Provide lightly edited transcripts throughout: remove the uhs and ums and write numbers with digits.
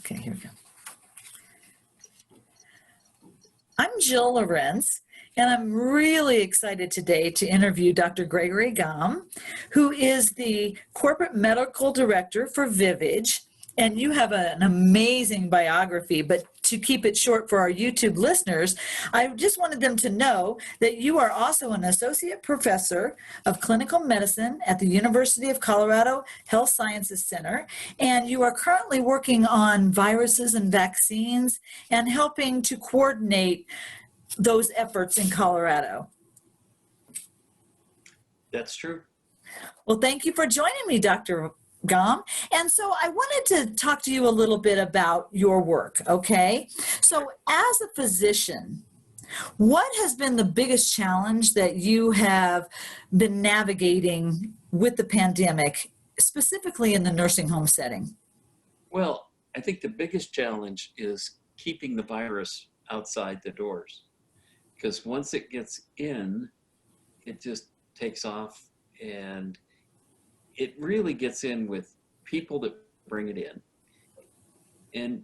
Okay, here we go. I'm Jill Lorenz, and I'm really excited today to interview Dr. DrGahm, who is the Corporate Medical Director for Vivage. And you have an amazing biography, but to keep it short for our YouTube listeners, I just wanted them to know that you are also an associate professor of clinical medicine at the University of Colorado Health Sciences Center, and you are currently working on viruses and vaccines and helping to coordinate those efforts in Colorado. That's true. Well, thank you for joining me, Dr. Gahm. And so I wanted to talk to you a little bit about your work, okay? So as a physician, what has been the biggest challenge that you have been navigating with the pandemic, specifically in the nursing home setting? Well, I think the biggest challenge is keeping the virus outside the doors, because once it gets in, it just takes off, and it really gets in with people that bring it in. And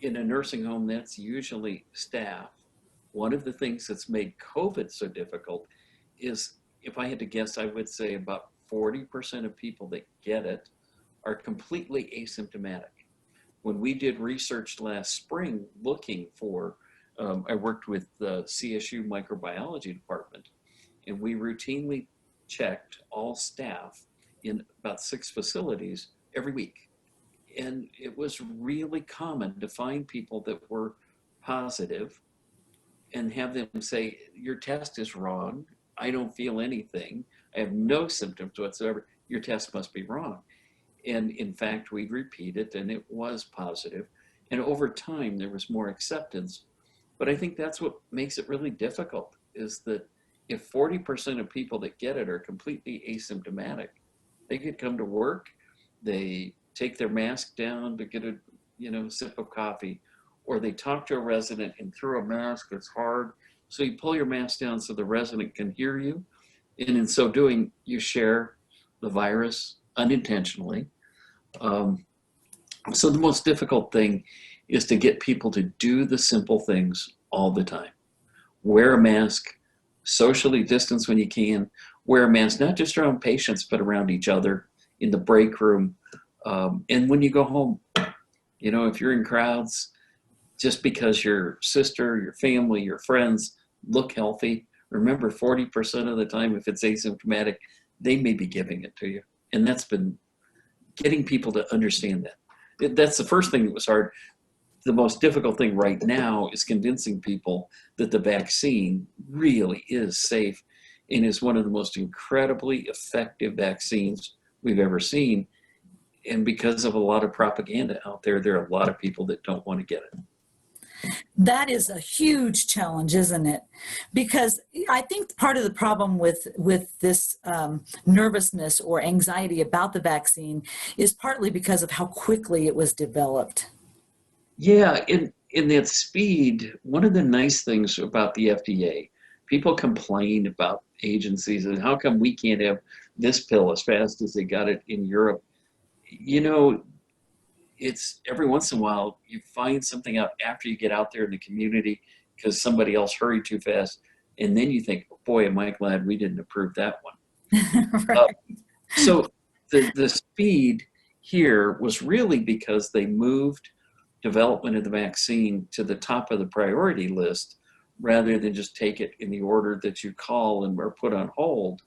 in a nursing home, that's usually staff. One of the things that's made COVID so difficult is, if I had to guess, I would say about 40% of people that get it are completely asymptomatic. When we did research last spring looking for, I worked with the CSU microbiology department, and we routinely checked all staff in about 6 facilities every week. And it was really common to find people that were positive and have them say, your test is wrong. I don't feel anything. I have no symptoms whatsoever. Your test must be wrong. And in fact, we'd repeat it, and it was positive. And over time, there was more acceptance. But I think that's what makes it really difficult, is that if 40% of people that get it are completely asymptomatic, they could come to work, they take their mask down to get a sip of coffee, or they talk to a resident, and through a mask, it's hard. So you pull your mask down so the resident can hear you. And in so doing, you share the virus unintentionally. So the most difficult thing is to get people to do the simple things all the time. Wear a mask, socially distance when you can, wear a mask, not just around patients, but around each other, in the break room, and when you go home. If you're in crowds, just because your sister, your family, your friends look healthy, remember 40% of the time, if it's asymptomatic, they may be giving it to you. And that's been getting people to understand that. That's the first thing that was hard. The most difficult thing right now is convincing people that the vaccine really is safe and is one of the most incredibly effective vaccines we've ever seen. And because of a lot of propaganda out there, there are a lot of people that don't want to get it. That is a huge challenge, isn't it? Because I think part of the problem with this nervousness or anxiety about the vaccine is partly because of how quickly it was developed. Yeah, in that speed, one of the nice things about the FDA, people complain about agencies and how come we can't have this pill as fast as they got it in Europe. It's every once in a while you find something out after you get out there in the community because somebody else hurried too fast, and then you think, boy, am I glad we didn't approve that one. Right. So the speed here was really because they moved development of the vaccine to the top of the priority list rather than just take it in the order that you call and are put on hold.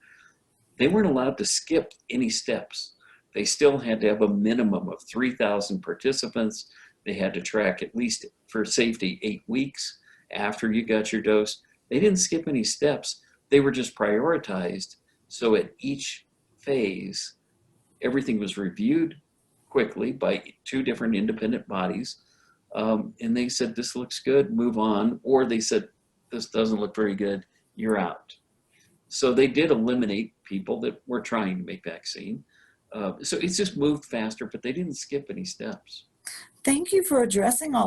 They weren't allowed to skip any steps. They still had to have a minimum of 3,000 participants. They had to track at least, for safety, 8 weeks after you got your dose. They didn't skip any steps. They were just prioritized. So at each phase, everything was reviewed quickly by 2 different independent bodies. And they said, this looks good, move on. Or they said, this doesn't look very good, you're out. So they did eliminate people that were trying to make vaccine. So it's just moved faster, but they didn't skip any steps. Thank you for addressing all of